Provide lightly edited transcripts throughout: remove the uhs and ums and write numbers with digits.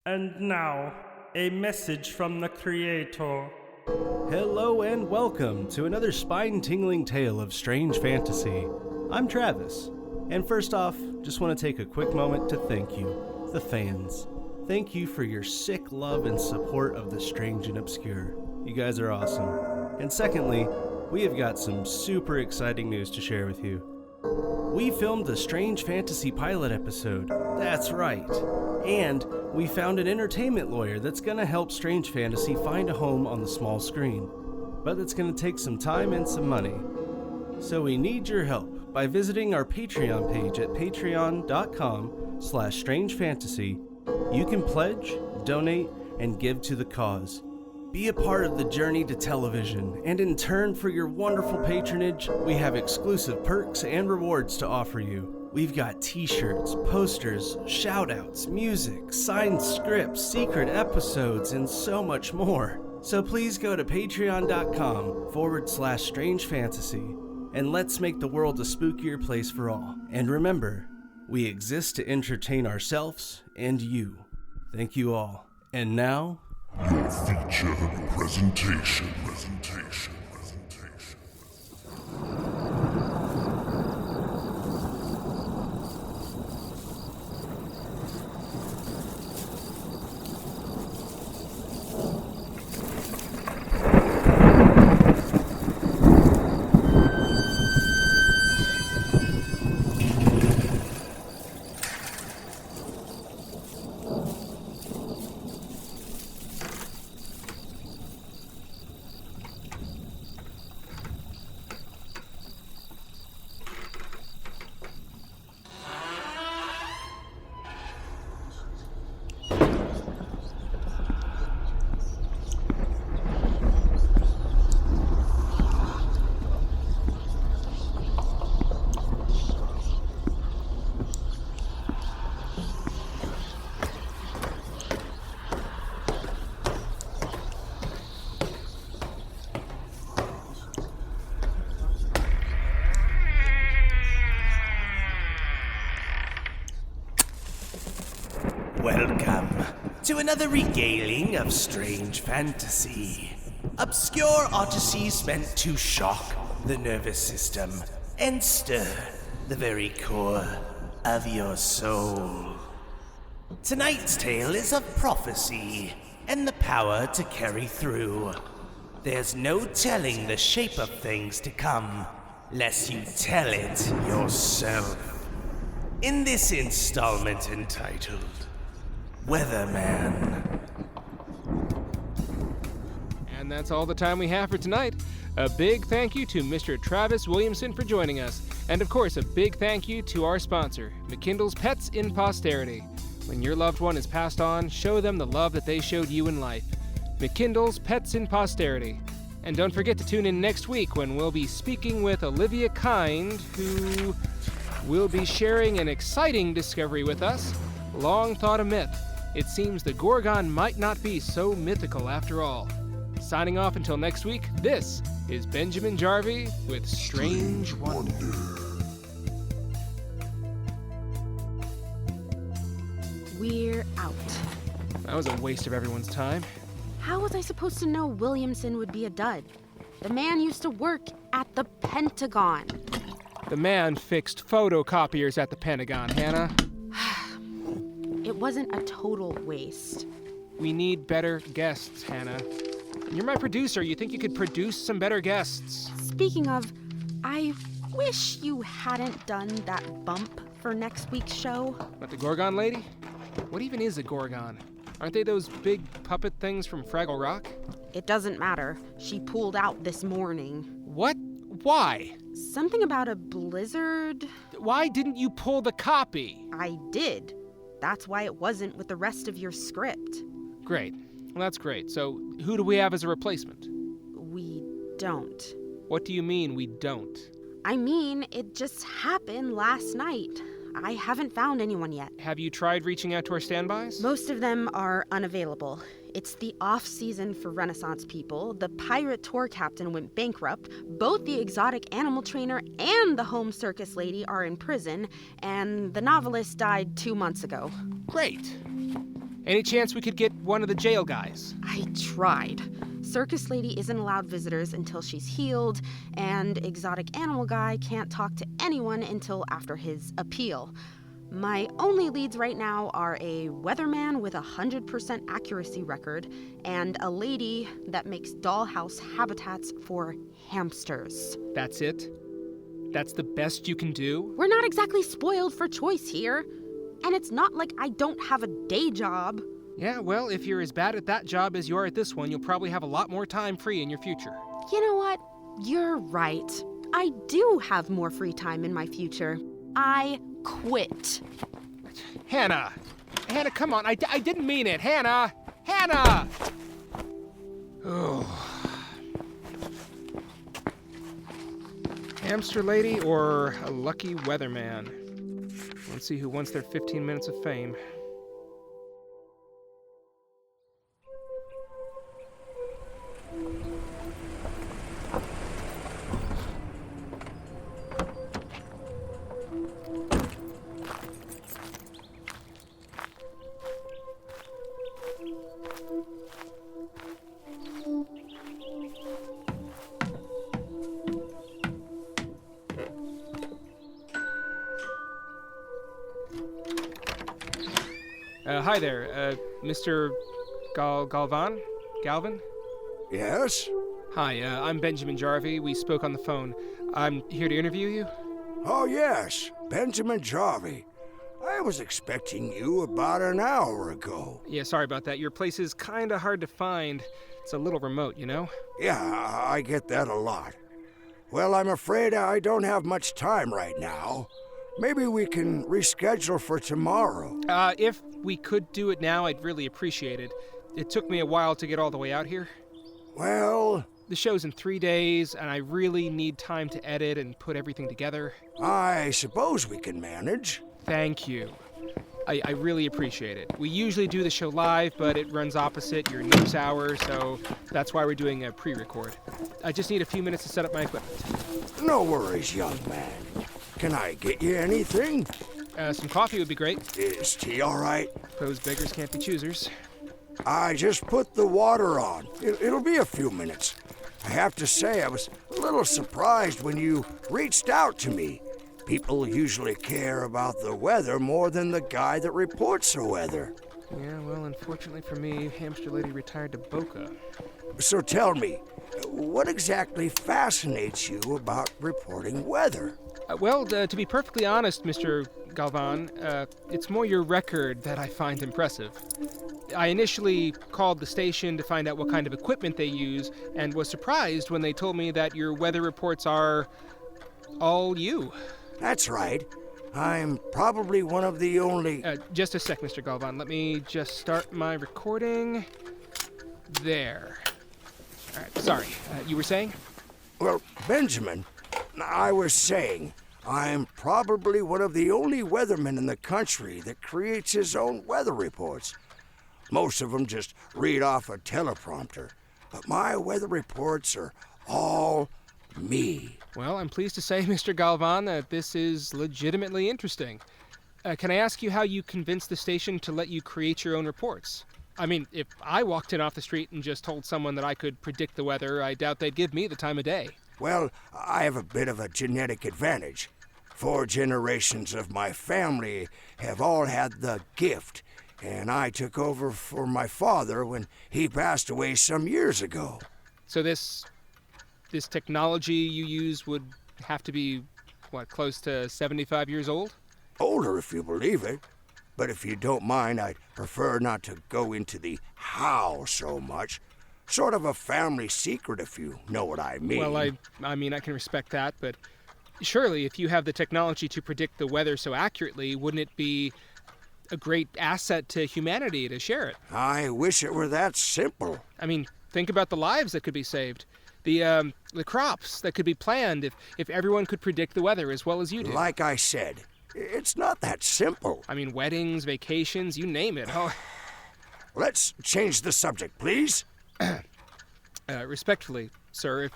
And now, a message from the Creator. Hello and welcome to another spine-tingling tale of strange fantasy. I'm Travis, and first off, just want to take a quick moment to thank you, the fans. Thank you for your sick love and support of the strange and obscure. You guys are awesome. And secondly, we have got some super exciting news to share with you. We filmed a strange fantasy pilot episode, that's right. And we found an entertainment lawyer that's gonna help strange fantasy find a home on the small screen. But it's gonna take some time and some money. So we need your help by visiting our Patreon page at patreon.com/strangefantasy. You can pledge, donate, and give to the cause. Be a part of the journey to television, and in turn for your wonderful patronage, we have exclusive perks and rewards to offer you. We've got t-shirts, posters, shoutouts, music, signed scripts, secret episodes, and so much more. So please go to patreon.com/strangefantasy, and let's make the world a spookier place for all. And remember, we exist to entertain ourselves and you. Thank you all. And now, your feature presentation. Welcome to another regaling of strange fantasy. Obscure odysseys meant to shock the nervous system and stir the very core of your soul. Tonight's tale is of prophecy and the power to carry through. There's no telling the shape of things to come, lest you tell it yourself. In this installment entitled Weather Man. And that's all the time we have for tonight. A big thank you to Mr. Travis Williamson for joining us. And of course, a big thank you to our sponsor, McKindle's Pets in Posterity. When your loved one is passed on, show them the love that they showed you in life. McKindle's Pets in Posterity. And don't forget to tune in next week when we'll be speaking with Olivia Kind, who will be sharing an exciting discovery with us. Long thought a myth. It seems the Gorgon might not be so mythical after all. Signing off until next week, this is Benjamin Jarvie with Strange Wonder. We're out. That was a waste of everyone's time. How was I supposed to know Williamson would be a dud? The man used to work at the Pentagon. The man fixed photocopiers at the Pentagon, Hannah. It wasn't a total waste. We need better guests, Hannah. You're my producer. You think you could produce some better guests? Speaking of, I wish you hadn't done that bump for next week's show. What, the Gorgon lady? What even is a Gorgon? Aren't they those big puppet things from Fraggle Rock? It doesn't matter. She pulled out this morning. What? Why? Something about a blizzard. Why didn't you pull the copy? I did. That's why it wasn't with the rest of your script. Great. Well, that's great. So, who do we have as a replacement? We don't. What do you mean, we don't? I mean, it just happened last night. I haven't found anyone yet. Have you tried reaching out to our standbys? Most of them are unavailable. It's the off-season for Renaissance people. The pirate tour captain went bankrupt. Both the exotic animal trainer and the home circus lady are in prison. And the novelist died 2 months ago. Great. Any chance we could get one of the jail guys? I tried. Circus Lady isn't allowed visitors until she's healed, and Exotic Animal Guy can't talk to anyone until after his appeal. My only leads right now are a weatherman with a 100% accuracy record and a lady that makes dollhouse habitats for hamsters. That's it? That's the best you can do? We're not exactly spoiled for choice here. And it's not like I don't have a day job. Yeah, well, if you're as bad at that job as you are at this one, you'll probably have a lot more time free in your future. You know what? You're right. I do have more free time in my future. I quit. Hannah! Hannah, come on. I didn't mean it. Hannah! Hannah! Oh. Hamster lady or a lucky weatherman? Let's see who wants their 15 minutes of fame. Hi there, Mr. Galvin? Yes? Hi, I'm Benjamin Jarvie. We spoke on the phone. I'm here to interview you. Oh, yes, Benjamin Jarvie. I was expecting you about an hour ago. Yeah, sorry about that. Your place is kinda hard to find. It's a little remote, you know? Yeah, I get that a lot. Well, I'm afraid I don't have much time right now. Maybe we can reschedule for tomorrow. If we could do it now, I'd really appreciate it. It took me a while to get all the way out here. Well, The show's in 3 days, and I really need time to edit and put everything together. I suppose we can manage. Thank you. I really appreciate it. We usually do the show live, but it runs opposite your news hour, so that's why we're doing a pre-record. I just need a few minutes to set up my equipment. No worries, young man. Can I get you anything? Some coffee would be great. Is tea all right? Those beggars can't be choosers. I just put the water on. It'll be a few minutes. I have to say, I was a little surprised when you reached out to me. People usually care about the weather more than the guy that reports the weather. Yeah, well, unfortunately for me, Hamster Lady retired to Boca. So tell me, what exactly fascinates you about reporting weather? To be perfectly honest, Mr. Galvan, it's more your record that I find impressive. I initially called the station to find out what kind of equipment they use, and was surprised when they told me that your weather reports are all you. That's right. I'm probably one of the only... Just a sec, Mr. Galvan. Let me just start my recording. There. All right, sorry. You were saying? Well, Benjamin, I was saying, I'm probably one of the only weathermen in the country that creates his own weather reports. Most of them just read off a teleprompter, but my weather reports are all me. Well, I'm pleased to say, Mr. Galvan, that this is legitimately interesting. Can I ask you how you convinced the station to let you create your own reports? I mean, if I walked in off the street and just told someone that I could predict the weather, I doubt they'd give me the time of day. Well, I have a bit of a genetic advantage. 4 generations of my family have all had the gift, and I took over for my father when he passed away some years ago. So this technology you use would have to be, close to 75 years old? Older, if you believe it. But if you don't mind, I'd prefer not to go into the how so much. Sort of a family secret, if you know what I mean. Well, I mean, I can respect that, but surely if you have the technology to predict the weather so accurately, wouldn't it be a great asset to humanity to share it? I wish it were that simple. I mean, think about the lives that could be saved. The crops that could be planned if everyone could predict the weather as well as you do. Like I said, it's not that simple. I mean, weddings, vacations, you name it. Oh. Let's change the subject, please. Respectfully, sir, if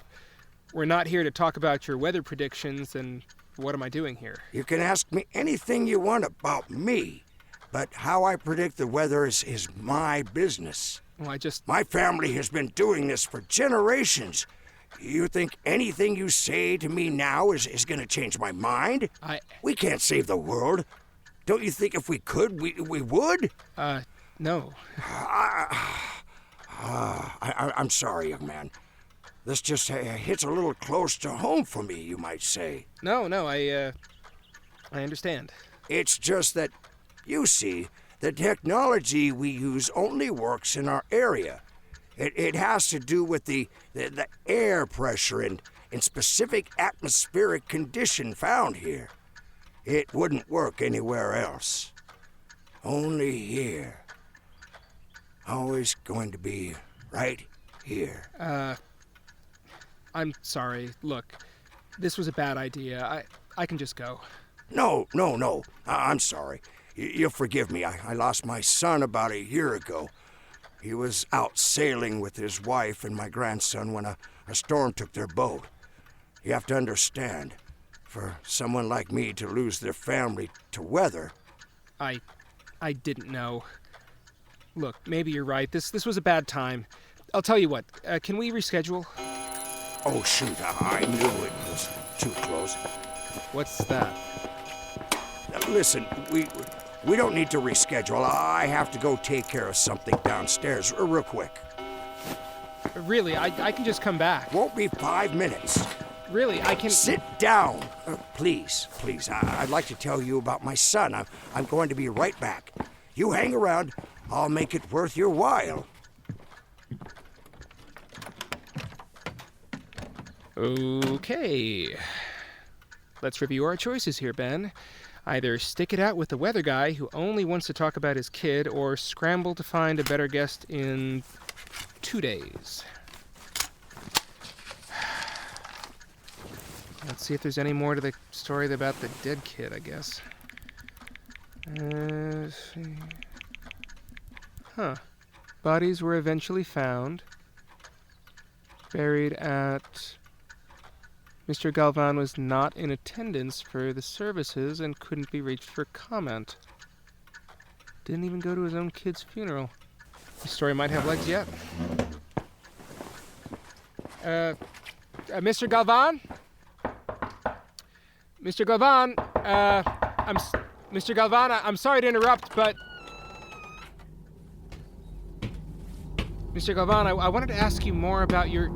we're not here to talk about your weather predictions, then what am I doing here? You can ask me anything you want about me. But how I predict the weather is my business. Well, My family has been doing this for generations. You think anything you say to me now is going to change my mind? We can't save the world. Don't you think if we could, we would? No. I'm sorry, young man. This just hits a little close to home for me, you might say. No, I understand. It's just that, you see, the technology we use only works in our area. It has to do with the air pressure and specific atmospheric condition found here. It wouldn't work anywhere else. Only here. Always going to be right here. I'm sorry. Look, this was a bad idea. I can just go. No. I'm sorry. You'll forgive me. I lost my son about a year ago. He was out sailing with his wife and my grandson when a storm took their boat. You have to understand, for someone like me to lose their family to weather... I didn't know. Look, maybe you're right. This was a bad time. I'll tell you what, can we reschedule? Oh, shoot, I knew it was too close. What's that? Listen, we don't need to reschedule. I have to go take care of something downstairs real quick. Really, I can just come back. Won't be 5 minutes. Really, I can... Sit down. Please. I'd like to tell you about my son. I'm going to be right back. You hang around. I'll make it worth your while. Okay. Let's review our choices here, Ben. Either stick it out with the weather guy who only wants to talk about his kid, or scramble to find a better guest in 2 days. Let's see if there's any more to the story about the dead kid, I guess. Let's see. Bodies were eventually found, buried at... Mr. Galvan was not in attendance for the services and couldn't be reached for comment. Didn't even go to his own kid's funeral. The story might have legs yet. Mr. Galvan? Mr. Galvan, Mr. Galvan, I'm sorry to interrupt, but... Mr. Galvan, I wanted to ask you more about your...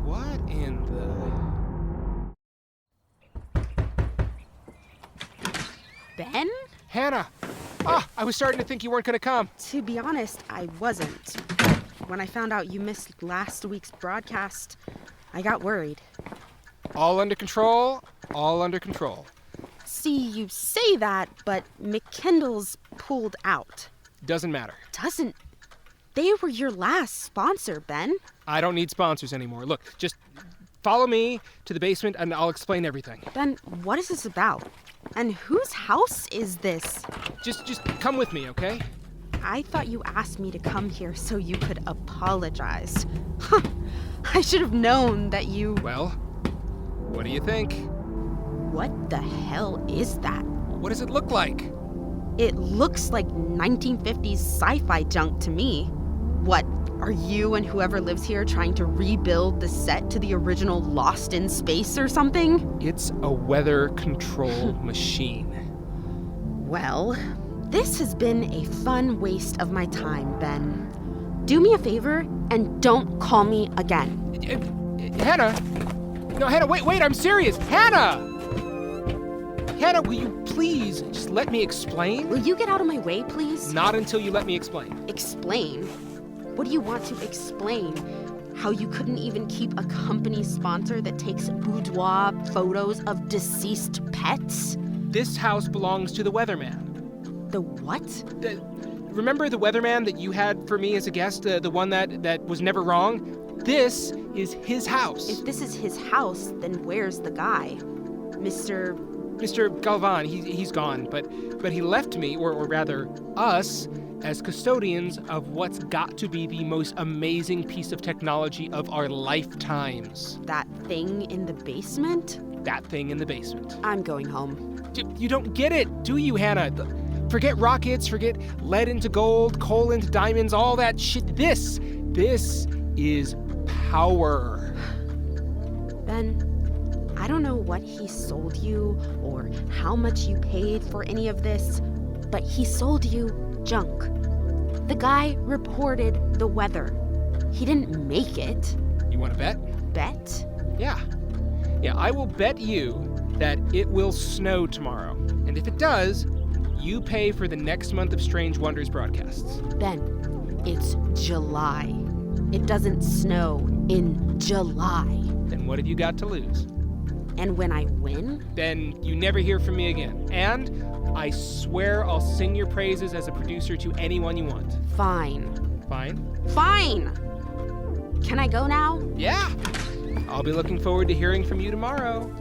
What in the... Ben? Hannah! I was starting to think you weren't going to come. To be honest, I wasn't. When I found out you missed last week's broadcast, I got worried. All under control, all under control. See, you say that, but McKendall's pulled out. Doesn't matter. Doesn't. They were your last sponsor, Ben. I don't need sponsors anymore. Look, just follow me to the basement and I'll explain everything. Ben, what is this about? And whose house is this? Just come with me, okay? I thought you asked me to come here so you could apologize. Huh. I should have known that you... Well, what do you think? What the hell is that? What does it look like? It looks like 1950s sci-fi junk to me. What, are you and whoever lives here trying to rebuild the set to the original Lost in Space or something? It's a weather control machine. Well, this has been a fun waste of my time, Ben. Do me a favor and don't call me again. Hannah! No, Hannah, wait, I'm serious! Hannah! Hannah, will you please just let me explain? Will you get out of my way, please? Not until you let me explain. Explain? What do you want to explain? How you couldn't even keep a company sponsor that takes boudoir photos of deceased pets? This house belongs to the weatherman. The what? Remember the weatherman that you had for me as a guest? The one that was never wrong? This is his house. If this is his house, then where's the guy? Mr. Galvan, he's gone, but he left me, or rather us, as custodians of what's got to be the most amazing piece of technology of our lifetimes. That thing in the basement? That thing in the basement. I'm going home. You don't get it, do you, Hannah? Forget rockets, forget lead into gold, coal into diamonds, all that shit. This is power. Ben, I don't know what he sold you or how much you paid for any of this, but he sold you junk. The guy reported the weather. He didn't make it. You want to bet? Bet? Yeah, I will bet you that it will snow tomorrow. And if it does, you pay for the next month of Strange Wonders broadcasts. Ben, it's July. It doesn't snow in July. Then what have you got to lose? And when I win? Then you never hear from me again. And I swear I'll sing your praises as a producer to anyone you want. Fine. Fine? Fine! Can I go now? Yeah! I'll be looking forward to hearing from you tomorrow.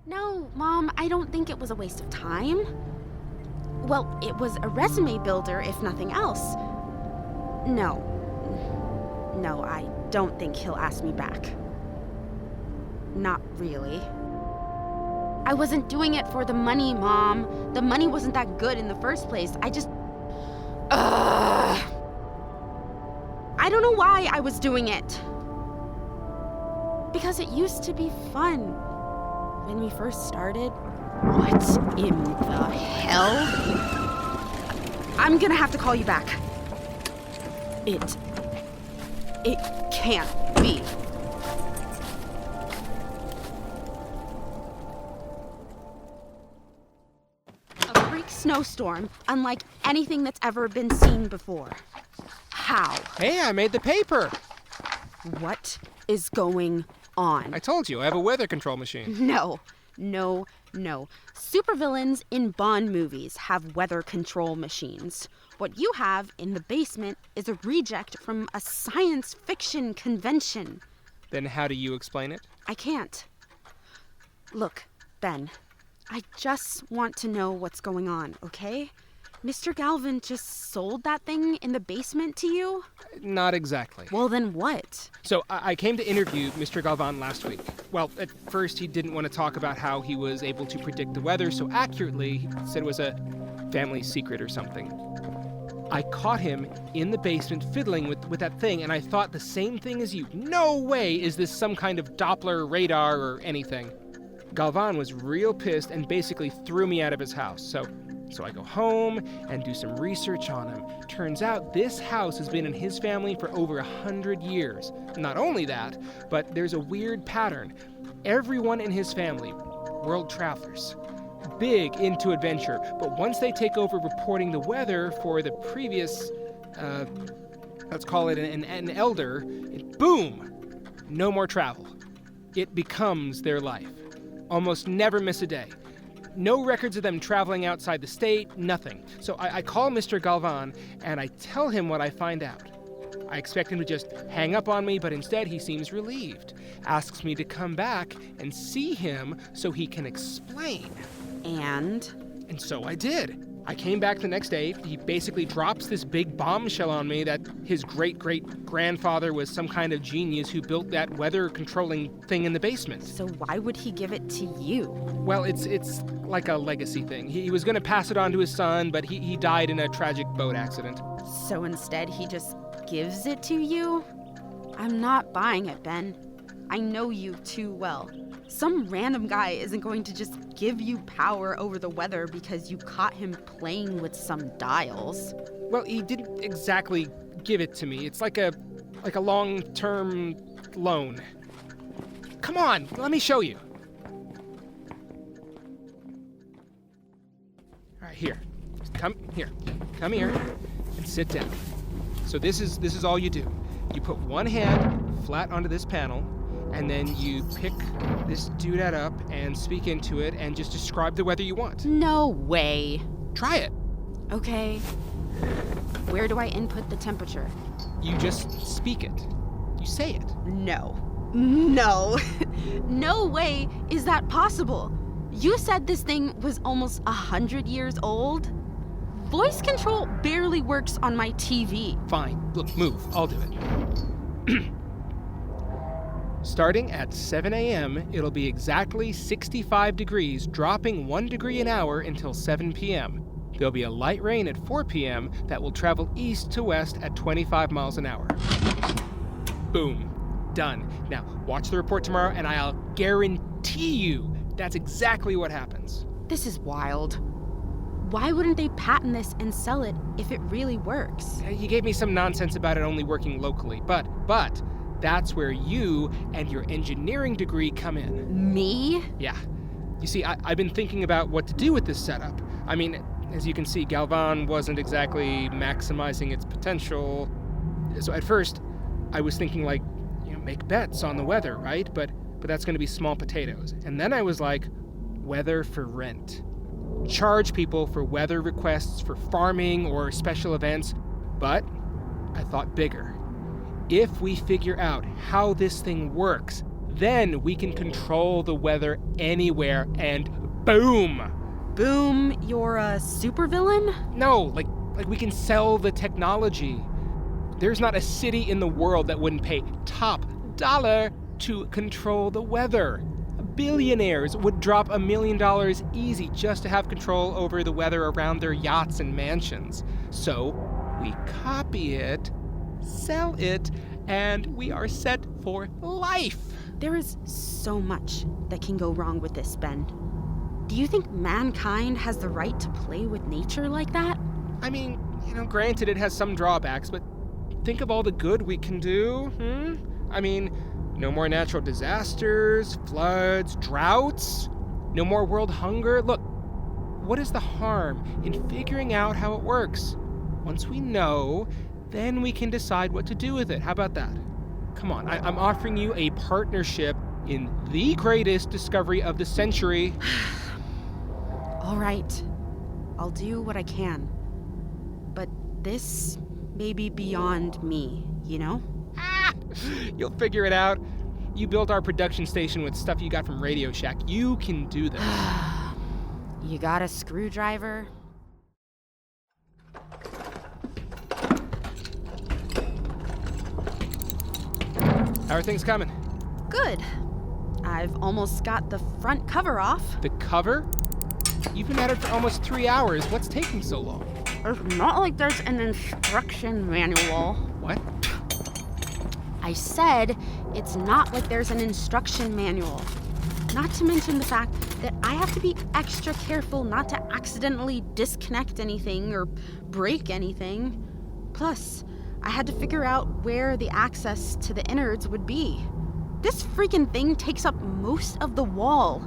No, Mom, I don't think it was a waste of time. Well, it was a resume builder, if nothing else. No, I don't think he'll ask me back. Not really. I wasn't doing it for the money, Mom. The money wasn't that good in the first place. I don't know why I was doing it. Because it used to be fun. When we first started. What in the hell? I'm gonna have to call you back. It can't be. A freak snowstorm, unlike anything that's ever been seen before. How? Hey, I made the paper. What is going on? I told you, I have a weather control machine. No. Supervillains in Bond movies have weather control machines. What you have in the basement is a reject from a science fiction convention. Then how do you explain it? I can't. Look, Ben, I just want to know what's going on, okay? Mr. Galvin just sold that thing in the basement to you? Not exactly. Well, then what? So I came to interview Mr. Galvan last week. Well, at first he didn't want to talk about how he was able to predict the weather so accurately. He said it was a family secret or something. I caught him in the basement fiddling with that thing, and I thought the same thing as you. No way is this some kind of Doppler radar or anything. Galvan was real pissed and basically threw me out of his house. So I go home and do some research on him. Turns out this house has been in his family for over 100 years. Not only that, but there's a weird pattern. Everyone in his family, world travelers, big into adventure, but once they take over reporting the weather for the previous, let's call it an elder, boom, no more travel. It becomes their life. Almost never miss a day. No records of them traveling outside the state, nothing. So I call Mr. Galvan, and I tell him what I find out. I expect him to just hang up on me, but instead he seems relieved. Asks me to come back and see him so he can explain. And so I did. I came back the next day. He basically drops this big bombshell on me that his great-great-grandfather was some kind of genius who built that weather-controlling thing in the basement. so why would he give it to you? Well, it's like a legacy thing. He was going to pass it on to his son, but he died in a tragic boat accident. So instead he just gives it to you? I'm not buying it, Ben. I know you too well. Some random guy isn't going to just give you power over the weather because you caught him playing with some dials. Well, he didn't exactly give it to me. It's like a long-term loan. Come on, let me show you. All right, here. Come here and sit down. So this is all you do. You put one hand flat onto this panel, and then you pick this doodad up and speak into it and just describe the weather you want. No way. Try it. Okay. Where do I input the temperature? You just speak it. You say it. No. No way is that possible. You said this thing was almost 100 years old? Voice control barely works on my TV. Fine. Look, move. I'll do it. Starting at 7 a.m., it'll be exactly 65 degrees, dropping 1 degree an hour until 7 p.m. There'll be a light rain at 4 p.m. that will travel east to west at 25 miles an hour. Boom. Done. Now, watch the report tomorrow, and I'll guarantee you that's exactly what happens. This is wild. Why wouldn't they patent this and sell it if it really works? You gave me some nonsense about it only working locally, but that's where you and your engineering degree come in. Me? Yeah. You see, I've been thinking about what to do with this setup. I mean, as you can see, Galvan wasn't exactly maximizing its potential. So at first, I was thinking make bets on the weather, right? But that's going to be small potatoes. And then I was like, weather for rent. Charge people for weather requests for farming or special events. But I thought bigger. If we figure out how this thing works, then we can control the weather anywhere and boom! Boom, you're a supervillain? No, like we can sell the technology. There's not a city in the world that wouldn't pay top dollar to control the weather. Billionaires would drop $1 million easy just to have control over the weather around their yachts and mansions. So we copy it, sell it, and we are set for life. There is so much that can go wrong with this, Ben. Do you think mankind has the right to play with nature like that? I mean, granted it has some drawbacks, but think of all the good we can do, I mean, no more natural disasters, floods, droughts, no more world hunger. Look, what is the harm in figuring out how it works? Once we know, then we can decide what to do with it. How about that? Come on, I'm offering you a partnership in the greatest discovery of the century. All right, I'll do what I can. But this may be beyond me, you know? You'll figure it out. You built our production station with stuff you got from Radio Shack. You can do this. You got a screwdriver? How are things coming? Good. I've almost got the front cover off. The cover? You've been at it for almost 3 hours. What's taking so long? It's not like there's an instruction manual. What? I said it's not like there's an instruction manual. Not to mention the fact that I have to be extra careful not to accidentally disconnect anything or break anything. Plus, I had to figure out where the access to the innards would be. This freaking thing takes up most of the wall.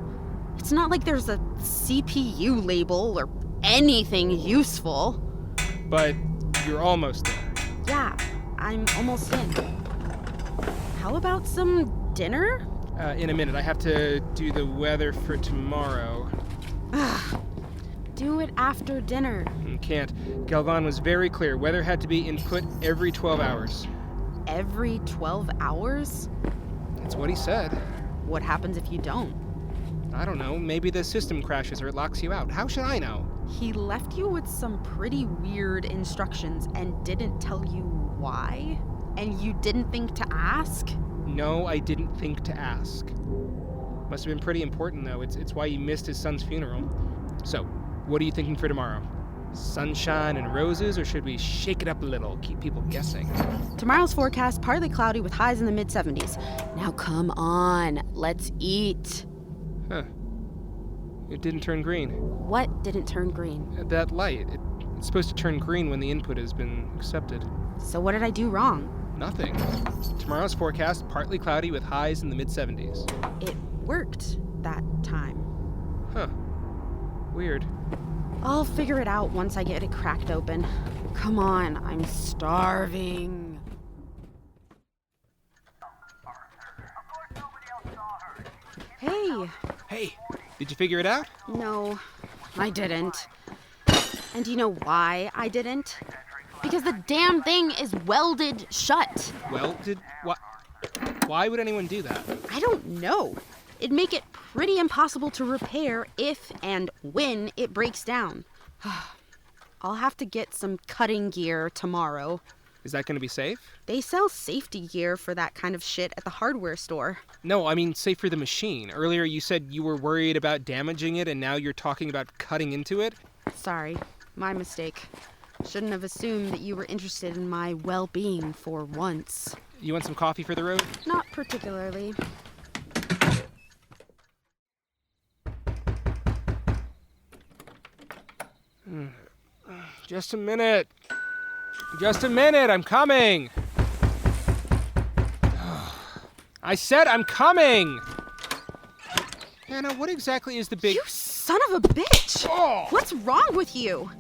It's not like there's a CPU label or anything useful. But you're almost there. Yeah, I'm almost in. How about some dinner? In a minute. I have to do the weather for tomorrow. Do it after dinner. Can't. Galvan was very clear. Weather had to be input every 12 hours. Every 12 hours? That's what he said. What happens if you don't? I don't know. Maybe the system crashes or it locks you out. How should I know? He left you with some pretty weird instructions and didn't tell you why? And you didn't think to ask? No, I didn't think to ask. Must have been pretty important, though. It's why he missed his son's funeral. So, what are you thinking for tomorrow? Sunshine and roses, or should we shake it up a little, keep people guessing? Tomorrow's forecast, partly cloudy with highs in the mid-70s. Now come on, let's eat. Huh. It didn't turn green. What didn't turn green? That light. It's supposed to turn green when the input has been accepted. So what did I do wrong? Nothing. Tomorrow's forecast, partly cloudy with highs in the mid-70s. It worked that time. Huh. Weird. I'll figure it out once I get it cracked open. Come on, I'm starving. Hey. Hey, did you figure it out? No, I didn't. And do you know why I didn't? Because the damn thing is welded shut. Welded? What? Why would anyone do that? I don't know. It'd make it pretty impossible to repair if and when it breaks down. I'll have to get some cutting gear tomorrow. Is that going to be safe? They sell safety gear for that kind of shit at the hardware store. No, I mean safe for the machine. Earlier you said you were worried about damaging it, and now you're talking about cutting into it? Sorry, my mistake. Shouldn't have assumed that you were interested in my well-being for once. You want some coffee for the road? Not particularly. Just a minute. Just a minute, I'm coming. I said I'm coming. Hannah, what exactly is the big... You son of a bitch! Oh! What's wrong with you?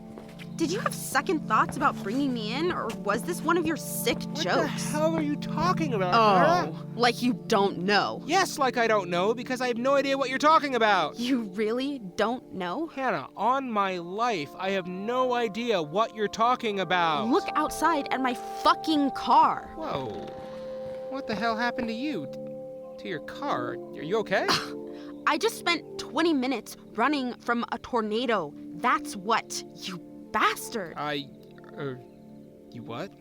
Did you have second thoughts about bringing me in, or was this one of your sick jokes? What the hell are you talking about, Hannah? Oh, like you don't know. Yes, like I don't know, because I have no idea what you're talking about. You really don't know? Hannah, on my life, I have no idea what you're talking about. Look outside at my fucking car. Whoa. What the hell happened to you? To your car? Are you okay? I just spent 20 minutes running from a tornado. That's what, you bastard. You what?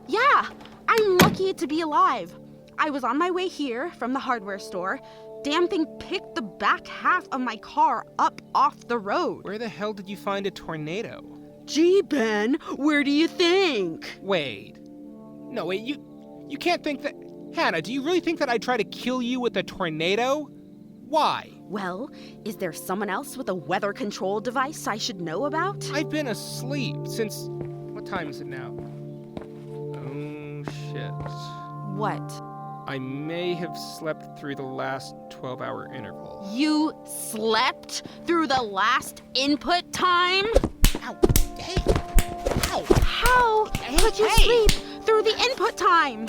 Yeah, I'm lucky to be alive. I was on my way here from the hardware store. Damn thing picked the back half of my car up off the road. Where the hell did you find a tornado? Gee, Ben, where do you think? Wait. No, wait, you can't think that... Hannah, do you really think that I'd try to kill you with a tornado? Why? Well, is there someone else with a weather control device I should know about? I've been asleep since... What time is it now? Oh, shit. What? I may have slept through the last 12-hour interval. You slept through the last input time? Ow. Hey! Ow! How could you sleep through the input time?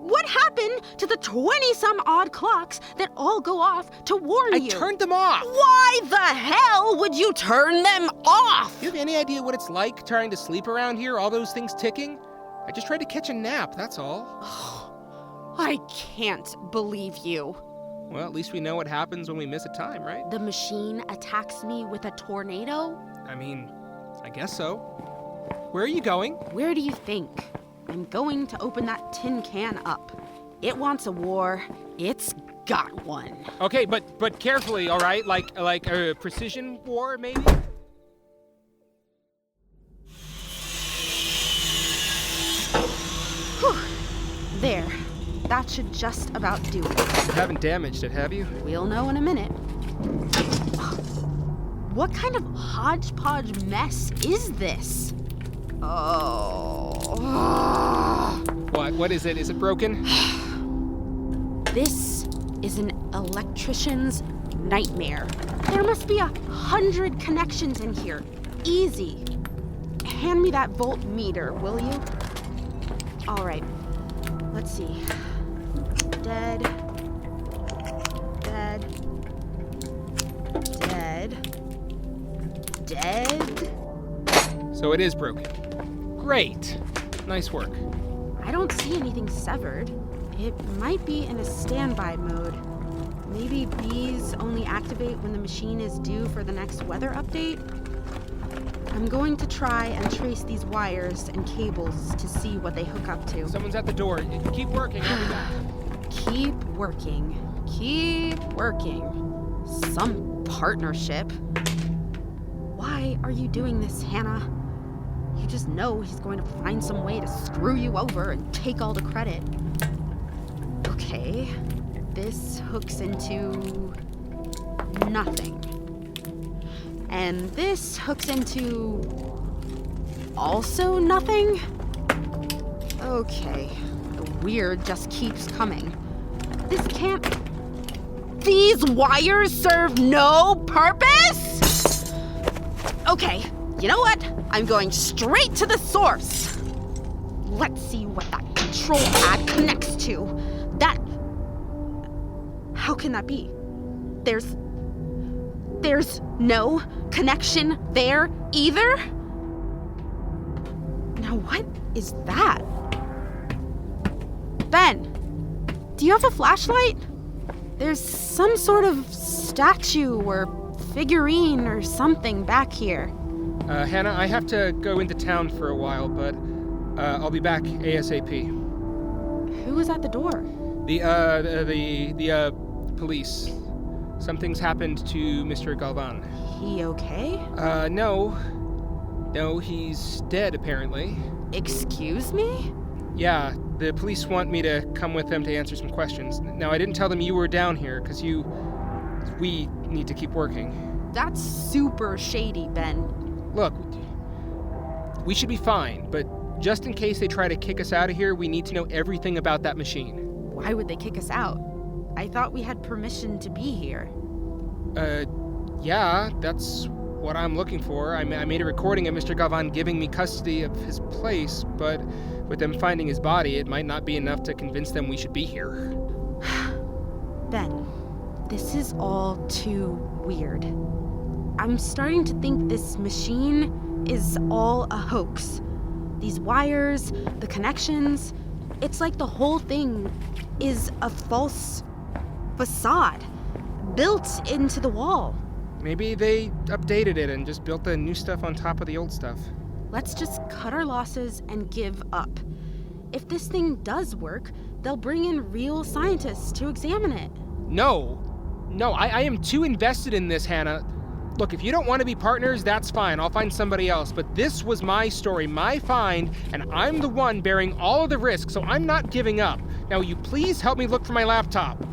What happened to the 20-some-odd clocks that all go off to warn you? I turned them off! Why the hell would you turn them off? Do you have any idea what it's like trying to sleep around here, all those things ticking? I just tried to catch a nap, that's all. I can't believe you. Well, at least we know what happens when we miss a time, right? The machine attacks me with a tornado? I mean, I guess so. Where are you going? Where do you think? I'm going to open that tin can up. It wants a war. It's got one. Okay, but carefully, all right? Like a precision war, maybe? Whew. There. That should just about do it. You haven't damaged it, have you? We'll know in a minute. What kind of hodgepodge mess is this? Oh. What is it? Is it broken? This is an electrician's nightmare. There must be 100 connections in here. Easy. Hand me that voltmeter, will you? All right. Let's see. Dead. Dead. Dead. Dead. So it is broken. Great. Nice work. I don't see anything severed. It might be in a standby mode. Maybe bees only activate when the machine is due for the next weather update? I'm going to try and trace these wires and cables to see what they hook up to. Someone's at the door. Keep working. I'll be back. Keep working. Keep working. Some partnership. Why are you doing this, Hannah? You just know he's going to find some way to screw you over and take all the credit. Okay, this hooks into nothing. And this hooks into also nothing? Okay, the weird just keeps coming. This can't... These wires serve no purpose? Okay, you know what? I'm going straight to the source. Let's see what that control pad connects to. That... How can that be? There's no connection there either? Now what is that? Ben, do you have a flashlight? There's some sort of statue or figurine or something back here. Hannah, I have to go into town for a while, but I'll be back ASAP. Who was at the door? The police. Something's happened to Mr. Galvan. He okay? No. No, he's dead, apparently. Excuse me? Yeah, the police want me to come with them to answer some questions. Now, I didn't tell them you were down here, because we need to keep working. That's super shady, Ben. Look, we should be fine, but just in case they try to kick us out of here, we need to know everything about that machine. Why would they kick us out? I thought we had permission to be here. Yeah, that's what I'm looking for. I made a recording of Mr. Galvan giving me custody of his place, but with them finding his body, it might not be enough to convince them we should be here. Ben, this is all too weird. I'm starting to think this machine is all a hoax. These wires, the connections, it's like the whole thing is a false facade built into the wall. Maybe they updated it and just built the new stuff on top of the old stuff. Let's just cut our losses and give up. If this thing does work, they'll bring in real scientists to examine it. No, I am too invested in this, Hannah. Look, if you don't want to be partners, that's fine. I'll find somebody else. But this was my story, my find, and I'm the one bearing all of the risk, so I'm not giving up. Now, will you please help me look for my laptop?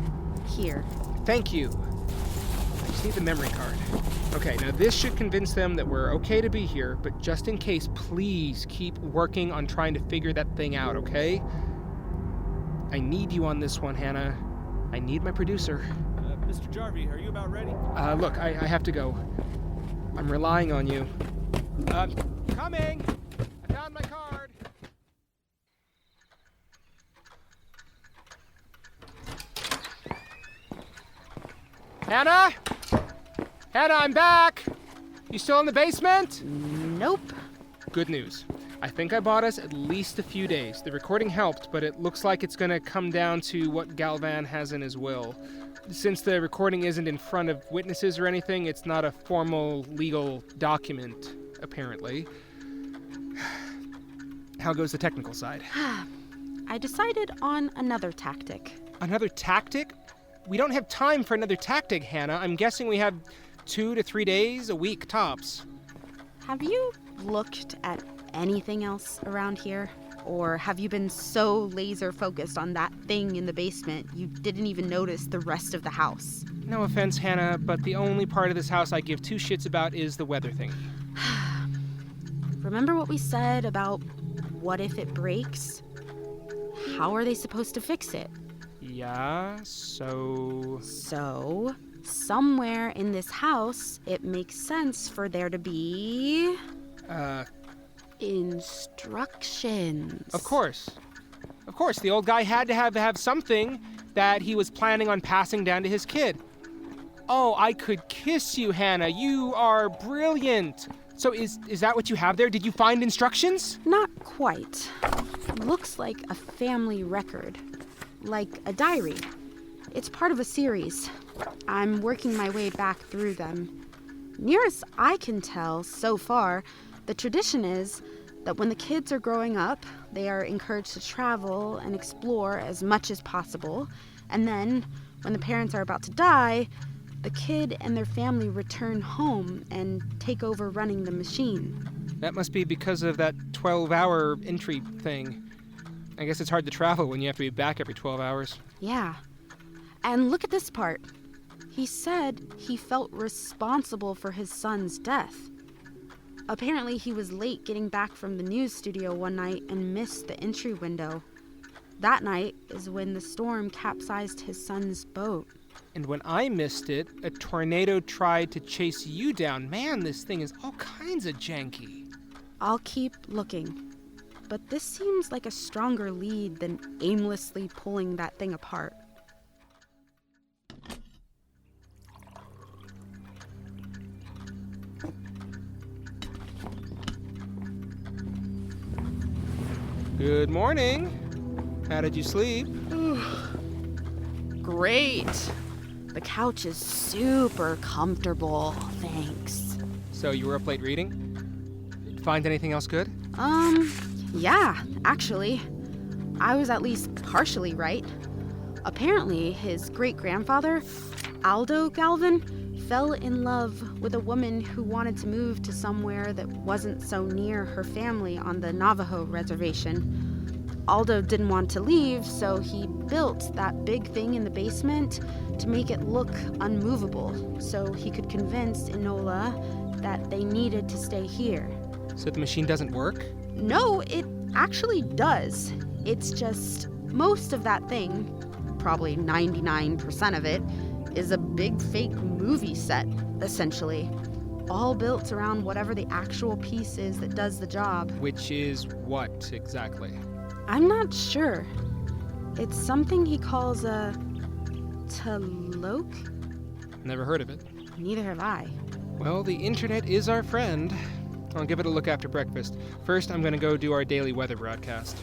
Here. Thank you. I just need the memory card. Okay, now this should convince them that we're okay to be here, but just in case, please keep working on trying to figure that thing out, okay? I need you on this one, Hannah. I need my producer. Mr. Jarvie, are you about ready? Look, I have to go. I'm relying on you. Coming! I found my card! Hannah? Hannah, I'm back! You still in the basement? Nope. Good news. I think I bought us at least a few days. The recording helped, but it looks like it's gonna come down to what Galvan has in his will. Since the recording isn't in front of witnesses or anything, it's not a formal legal document, apparently. How goes the technical side? I decided on another tactic. Another tactic? We don't have time for another tactic, Hannah. I'm guessing we have 2 to 3 days, a week tops. Have you looked at anything else around here? Or have you been so laser focused on that thing in the basement you didn't even notice the rest of the house? No offense, Hannah, but the only part of this house I give 2 shits about is the weather thing. Remember what we said about what if it breaks? How are they supposed to fix it? Yeah, so, somewhere in this house, it makes sense for there to be... instructions. Of course, the old guy had to have something that he was planning on passing down to his kid. Oh, I could kiss you, Hannah. You are brilliant. So is that what you have there? Did you find instructions? Not quite. Looks like a family record. Like a diary. It's part of a series. I'm working my way back through them. Near as I can tell so far, the tradition is that when the kids are growing up, they are encouraged to travel and explore as much as possible. And then, when the parents are about to die, the kid and their family return home and take over running the machine. That must be because of that 12-hour entry thing. I guess it's hard to travel when you have to be back every 12 hours. Yeah. And look at this part. He said he felt responsible for his son's death. Apparently, he was late getting back from the news studio one night and missed the entry window. That night is when the storm capsized his son's boat. And when I missed it, a tornado tried to chase you down. Man, this thing is all kinds of janky. I'll keep looking. But this seems like a stronger lead than aimlessly pulling that thing apart. Good morning. How did you sleep? Great. The couch is super comfortable, thanks. So you were up late reading? Find anything else good? Yeah, actually. I was at least partially right. Apparently, his great-grandfather, Aldo Galvin, fell in love with a woman who wanted to move to somewhere that wasn't so near her family on the Navajo reservation. Aldo didn't want to leave, so he built that big thing in the basement to make it look unmovable, so he could convince Enola that they needed to stay here. So the machine doesn't work? No, it actually does. It's just most of that thing, probably 99% of it, is a big fake movie set, essentially. All built around whatever the actual piece is that does the job. Which is what, exactly? I'm not sure. It's something he calls a Taloke? Never heard of it. Neither have I. Well, the internet is our friend. I'll give it a look after breakfast. First, I'm gonna go do our daily weather broadcast.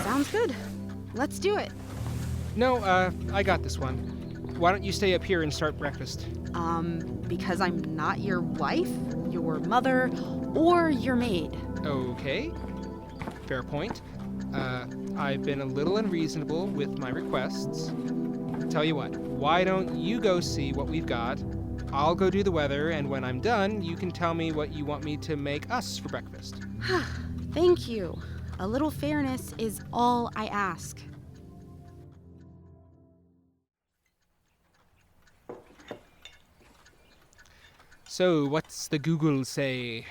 Sounds good. Let's do it. No, I got this one. Why don't you stay up here and start breakfast? Because I'm not your wife, your mother, or your maid. Okay. Fair point. I've been a little unreasonable with my requests. Tell you what, why don't you go see what we've got? I'll go do the weather, and when I'm done, you can tell me what you want me to make us for breakfast. Thank you. A little fairness is all I ask. So, what's the Google say?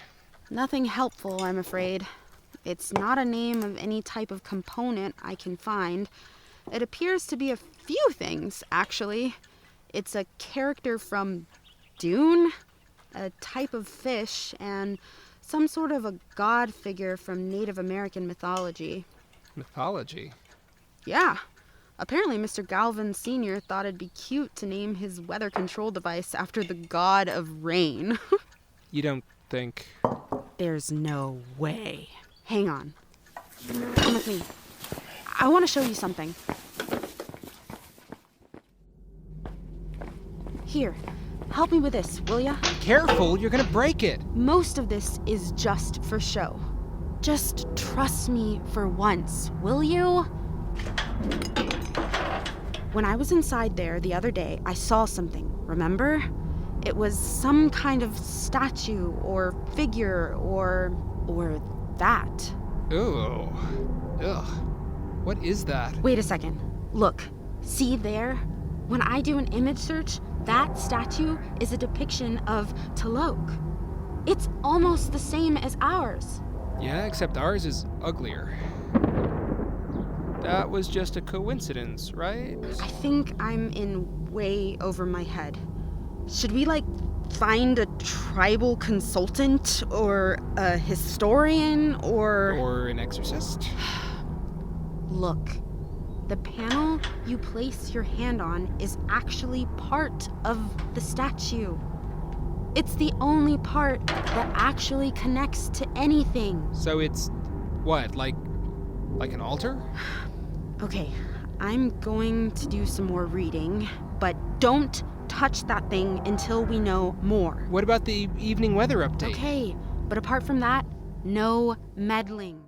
Nothing helpful, I'm afraid. It's not a name of any type of component I can find. It appears to be a few things, actually. It's a character from Dune, a type of fish, and some sort of a god figure from Native American mythology. Mythology? Yeah. Apparently Mr. Galvin Sr. thought it'd be cute to name his weather control device after the god of rain. You don't think... There's no way. Hang on. Come with me. I want to show you something. Here, help me with this, will ya? Careful, you're gonna break it! Most of this is just for show. Just trust me for once, will you? When I was inside there the other day, I saw something, remember? It was some kind of statue or figure or that. Ooh. Ugh. What is that? Wait a second. Look. See there? When I do an image search, that statue is a depiction of Taloke. It's almost the same as ours. Yeah, except ours is uglier. That was just a coincidence, right? I think I'm in way over my head. Should we, find a tribal consultant or a historian or... Or an exorcist? Look, the panel you place your hand on is actually part of the statue. It's the only part that actually connects to anything. So it's, what, like an altar? Okay, I'm going to do some more reading, but don't touch that thing until we know more. What about the evening weather update? Okay, but apart from that, no meddling.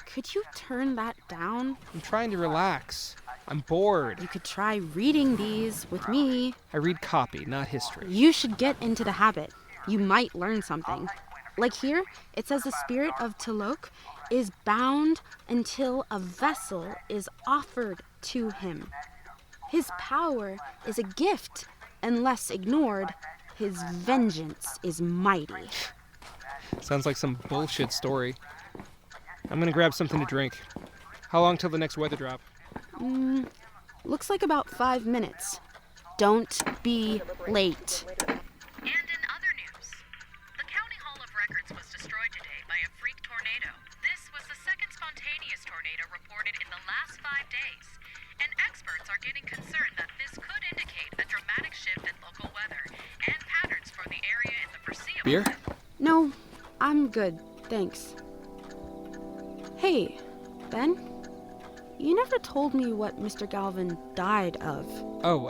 Could you turn that down? I'm trying to relax. I'm bored. You could try reading these with me. I read copy, not history. You should get into the habit. You might learn something. Like here, it says the spirit of Taloke is bound until a vessel is offered to him. His power is a gift. Unless ignored, his vengeance is mighty. Sounds like some bullshit story. I'm gonna grab something to drink. How long till the next weather drop? Looks like about 5 minutes. Don't be late. And in other news, the County Hall of Records was destroyed today by a freak tornado. This was the second spontaneous tornado reported in the last 5 days, and experts are getting concerned that this could indicate a dramatic shift in local weather and patterns for the area in the foreseeable. Beer? No, I'm good, thanks. Hey, Ben? You never told me what Mr. Galvin died of. Oh,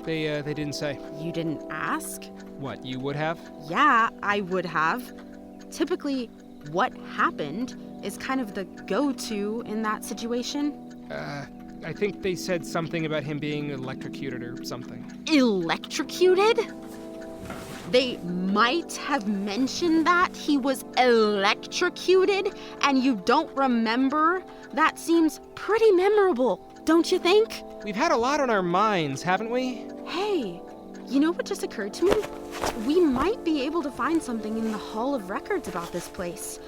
They didn't say. You didn't ask? What, you would have? Yeah, I would have. Typically, what happened is kind of the go-to in that situation. I think they said something about him being electrocuted or something. Electrocuted? They might have mentioned that he was electrocuted, and you don't remember? That seems pretty memorable, don't you think? We've had a lot on our minds, haven't we? Hey, you know what just occurred to me? We might be able to find something in the Hall of Records about this place.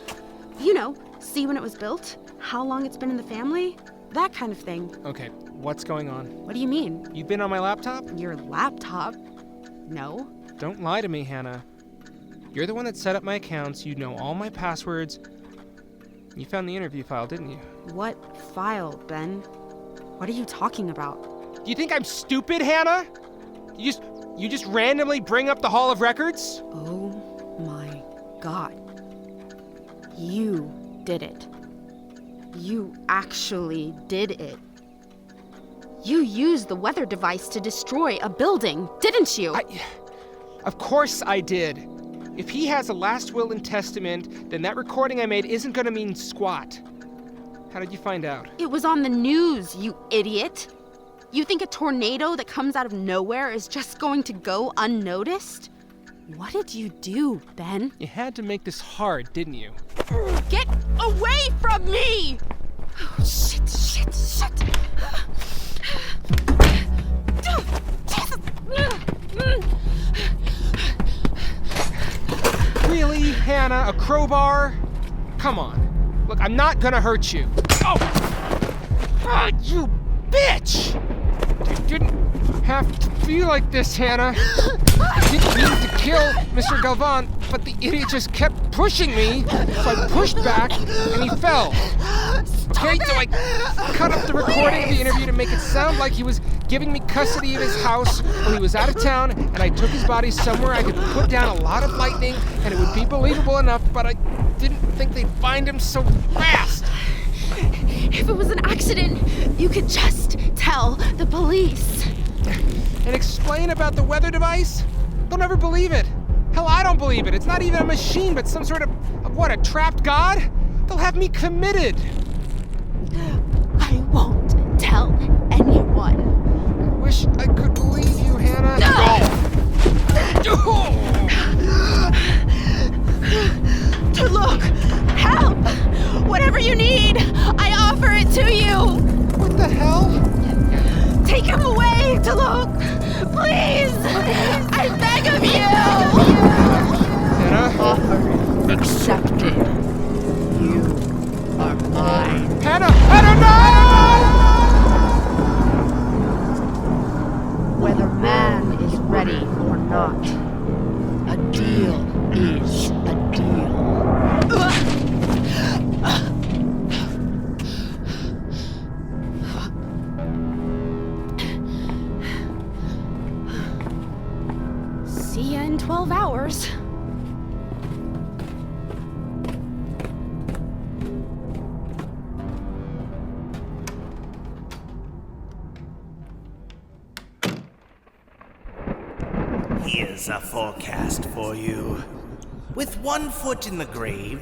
You know, see when it was built, how long it's been in the family, that kind of thing. Okay, what's going on? What do you mean? You've been on my laptop? Your laptop? No. Don't lie to me, Hannah. You're the one that set up my accounts, you know all my passwords. You found the interview file, didn't you? What file, Ben? What are you talking about? Do you think I'm stupid, Hannah? You just randomly bring up the Hall of Records? Oh my God. You did it. You actually did it. You used the weather device to destroy a building, didn't you? Of course I did. If he has a last will and testament, then that recording I made isn't gonna mean squat. How did you find out? It was on the news, you idiot. You think a tornado that comes out of nowhere is just going to go unnoticed? What did you do, Ben? You had to make this hard, didn't you? Get away from me! Oh, shit. Really, Hannah? A crowbar? Come on. Look, I'm not gonna hurt you. Oh! Ah, you bitch! You didn't have to be like this, Hannah. I didn't mean to kill Mr. Galvan, but the idiot just kept pushing me, so I pushed back, and he fell. Okay, so I cut up the recording of the interview to make it sound like he was giving me custody of his house when he was out of town, and I took his body somewhere I could put down a lot of lightning, and it would be believable enough, but I didn't think they'd find him so fast. If it was an accident, you could just tell the police. And explain about the weather device? They'll never believe it. Hell, I don't believe it. It's not even a machine, but some sort of what, a trapped god? They'll have me committed. I won't tell anyone. Wish I could believe you, Hannah. To look, help, whatever you need, I offer it to you. What the hell? Take him away, to look, please. I beg of you. Hannah? Offer accepted. You are mine. Hannah! Hannah, no! Whether man is ready or not, a deal is a deal. See ya in 12 hours. Here's a forecast for you. With 1 foot in the grave,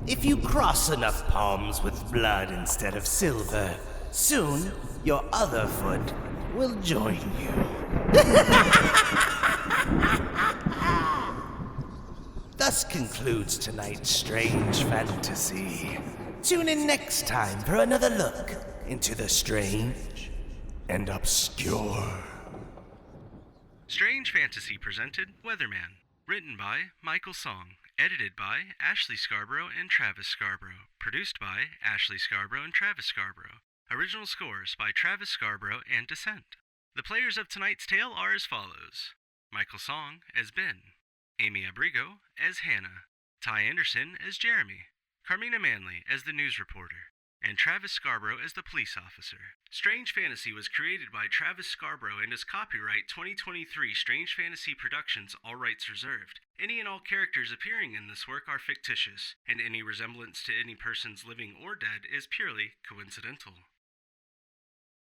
if you cross enough palms with blood instead of silver, soon your other foot will join you. Thus concludes tonight's strange fantasy. Tune in next time for another look into the strange and obscure. Strange Fantasy presented Weather Man. Written by Michael Song. Edited by Ashley Scarbro and Travis Scarbro. Produced by Ashley Scarbro and Travis Scarbro. Original scores by Travis Scarbro and Dyssent. The players of tonight's tale are as follows. Michael Song as Ben. Amy Abrigo as Hannah. Ty Anderson as Jeremy. Carmina Manley as the news reporter. And Travis Scarbro as the police officer. Strange Fantasy was created by Travis Scarbro and is copyright 2023 Strange Fantasy Productions, all rights reserved. Any and all characters appearing in this work are fictitious, and any resemblance to any persons living or dead is purely coincidental.